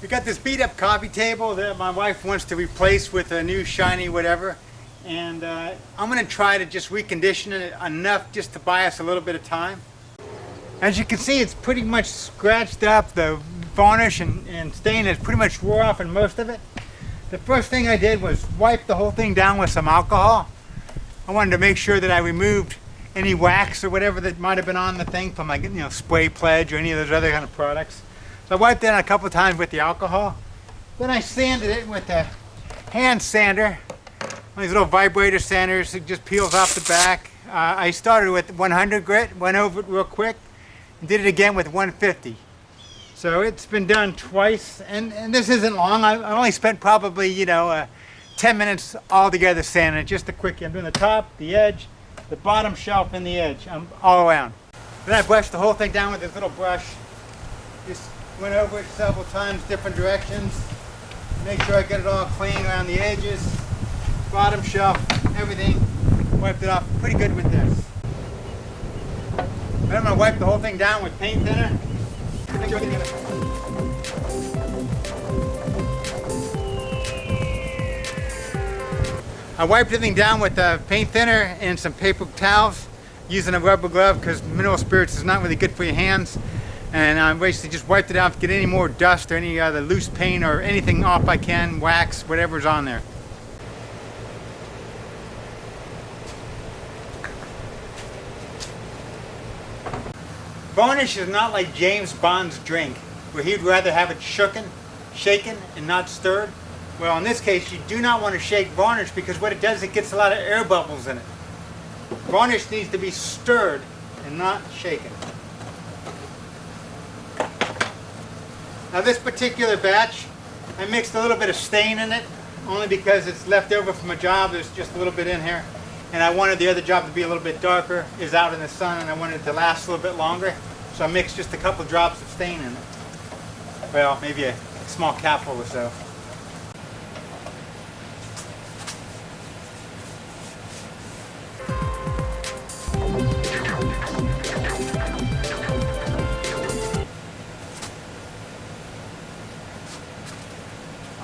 We got this beat up coffee table that my wife wants to replace with a new shiny whatever, and I'm going to try to just recondition it enough just to buy us a little bit of time. As you can see, it's pretty much scratched up. The varnish and stain is pretty much wore off in most of it. The first thing I did was wipe the whole thing down with some alcohol. I wanted to make sure that I removed any wax or whatever that might have been on the thing from, like, Spray Pledge or any of those other kind of products. So I wiped it out a couple of times with the alcohol. Then I sanded it with a hand sander. One of these little vibrator sanders. It just peels off the back. I started with 100 grit, went over it real quick, and did it again with 150. So it's been done twice, and this isn't long. I only spent probably 10 minutes altogether sanding it. Just a quickie. I'm doing the top, the edge, the bottom shelf, and the edge. I'm all around. Then I brushed the whole thing down with this little brush. Just went over it several times, different directions. Make sure I get it all clean around the edges, bottom shelf, everything. Wiped it off pretty good with this. Then I'm going to wipe the whole thing down with paint thinner. I wiped everything down with paint thinner and some paper towels using a rubber glove because mineral spirits is not really good for your hands. And I basically just wiped it out to get any more dust or any other loose paint or anything off I can, wax, whatever's on there. Varnish is not like James Bond's drink, where he'd rather have it shaken, and not stirred. Well, in this case, you do not want to shake varnish because what it does, it gets a lot of air bubbles in it. Varnish needs to be stirred and not shaken. Now this particular batch, I mixed a little bit of stain in it, only because it's left over from a job. There's just a little bit in here. And I wanted the other job to be a little bit darker, is out in the sun, and I wanted it to last a little bit longer. So I mixed just a couple drops of stain in it. Well, maybe a small capful or so.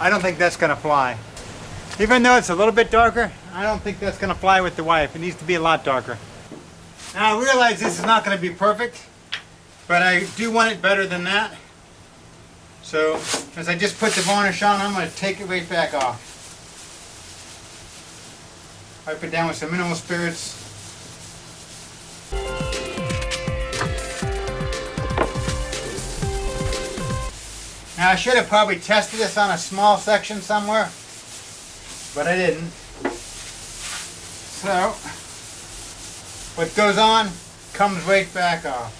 I don't think that's going to fly. Even though it's a little bit darker, I don't think that's going to fly with the wife. It needs to be a lot darker. Now I realize this is not going to be perfect, but I do want it better than that. So as I just put the varnish on, I'm going to take it right back off. Wipe it down with some mineral spirits. Now I should have probably tested this on a small section somewhere, but I didn't. So what goes on comes right back off.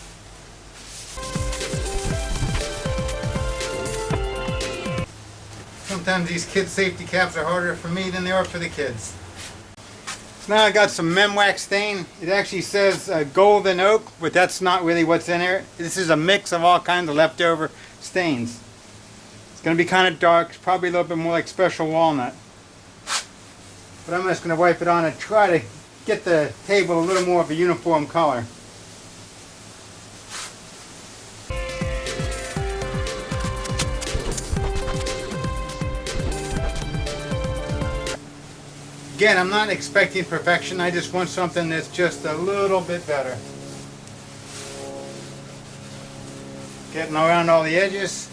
Sometimes these kids' safety caps are harder for me than they are for the kids. So now I got some Memwax stain. It actually says golden oak, but that's not really what's in here. This is a mix of all kinds of leftover stains. It's going to be kind of dark. It's probably a little bit more like special walnut. But I'm just going to wipe it on and try to get the table a little more of a uniform color. Again, I'm not expecting perfection. I just want something that's just a little bit better. Getting around all the edges.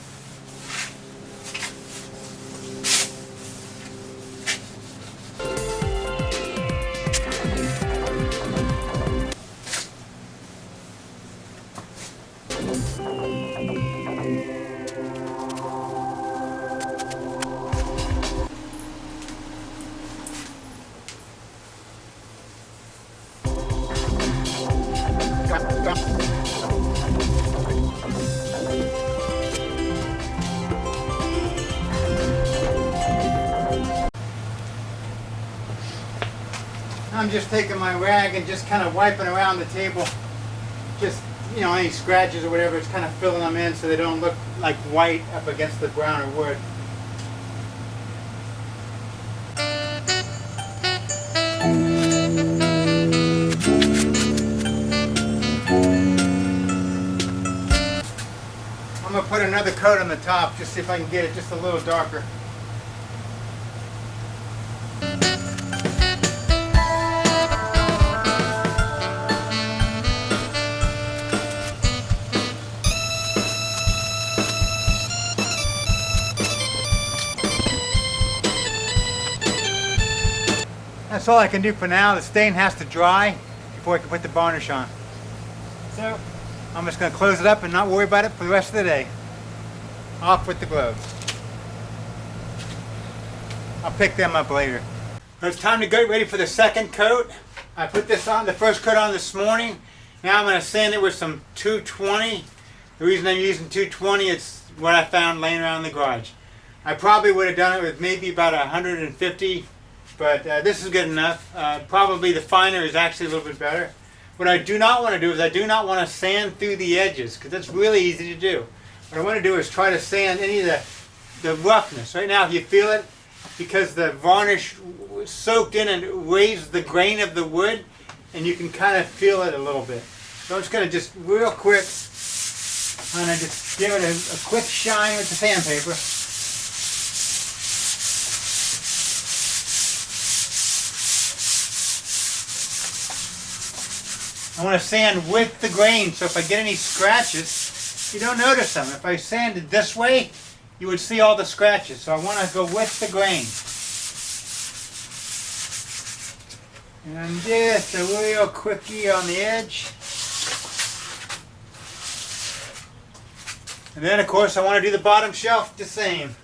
I'm just taking my rag and just kind of wiping around the table. Just, any scratches or whatever, it's kind of filling them in so they don't look like white up against the brown or wood. put another coat on the top, just see if I can get it just a little darker. That's all I can do for now. The stain has to dry before I can put the varnish on. So I'm just going to close it up and not worry about it for the rest of the day. Off with the gloves. I'll pick them up later. It's time to get ready for the second coat. I put this on, the first coat on this morning. Now I'm going to sand it with some 220. The reason I'm using 220 is what I found laying around in the garage. I probably would have done it with maybe about 150, but this is good enough. Probably the finer is actually a little bit better. What I do not want to do is I do not want to sand through the edges, because that's really easy to do. What I want to do is try to sand any of the roughness. Right now, if you feel it, because the varnish soaked in and raised the grain of the wood, and you can kind of feel it a little bit. So I'm just going to just real quick, I'm going to just give it a quick shine with the sandpaper. I want to sand with the grain, so if I get any scratches, you don't notice them. If I sanded this way, you would see all the scratches. So I want to go with the grain. And just a real quickie on the edge. And then of course I want to do the bottom shelf the same.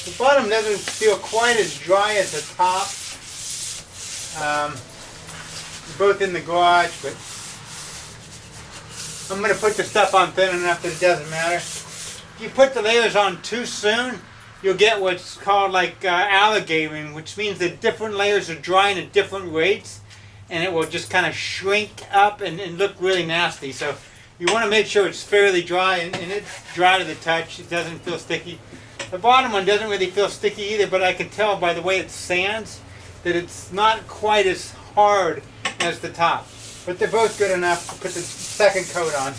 The bottom doesn't feel quite as dry as the top, both in the garage, but I'm going to put the stuff on thin enough that it doesn't matter. If you put the layers on too soon, you'll get what's called like alligatering, which means that different layers are drying at different rates, and it will just kind of shrink up and look really nasty. So you want to make sure it's fairly dry, and it's dry to the touch. It doesn't feel sticky. The bottom one doesn't really feel sticky either, but I can tell by the way it sands that it's not quite as hard as the top. But they're both good enough to put the second coat on.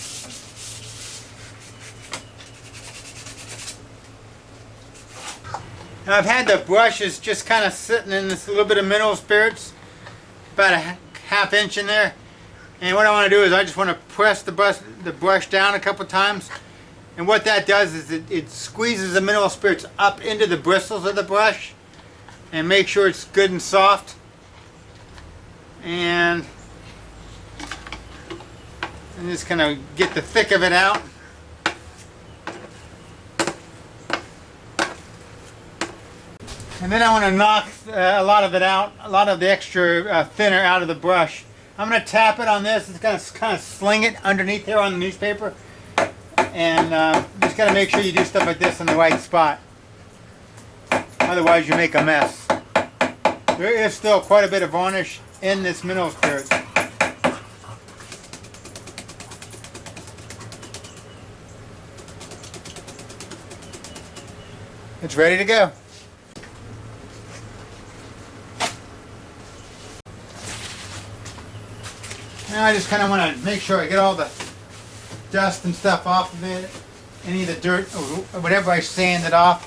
Now I've had the brushes just kind of sitting in this little bit of mineral spirits, about a half inch in there. And what I want to do is I just want to press the brush down a couple times. And what that does is it squeezes the mineral spirits up into the bristles of the brush and make sure it's good and soft. And just kind of get the thick of it out. And then I want to knock a lot of it out, a lot of the extra thinner out of the brush. I'm going to tap it on this. It's going to kind of sling it underneath here on the newspaper. And just got to make sure you do stuff like this in the right spot. Otherwise you make a mess. There is still quite a bit of varnish in this mineral spirit. It's ready to go. Now I just kind of want to make sure I get all the dust and stuff off of it, any of the dirt or whatever I sanded off.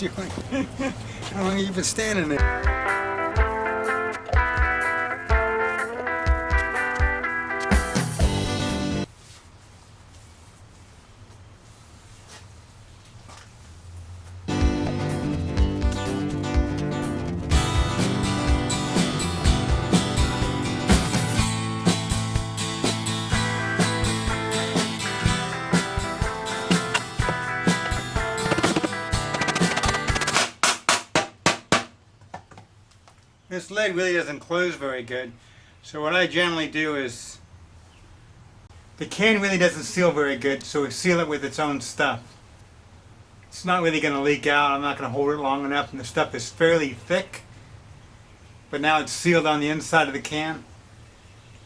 you doing? How long have you been standing there? This lid really doesn't close very good. So what I generally do is, the can really doesn't seal very good, so we seal it with its own stuff. It's not really going to leak out. I'm not going to hold it long enough, and the stuff is fairly thick. But now it's sealed on the inside of the can,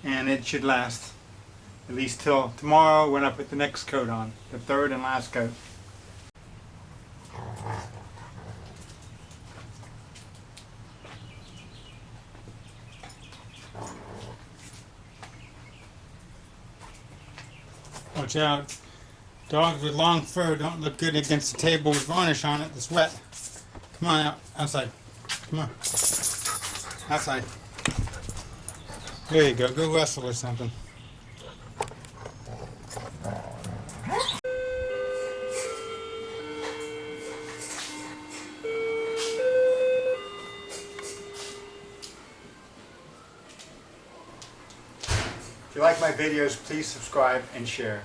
and it should last at least till tomorrow when I put the next coat on, the third and last coat. Watch out. Dogs with long fur don't look good against the table with varnish on it that's wet. Come on out. Outside. Come on. Outside. There you go. Go wrestle or something. If you like my videos, please subscribe and share.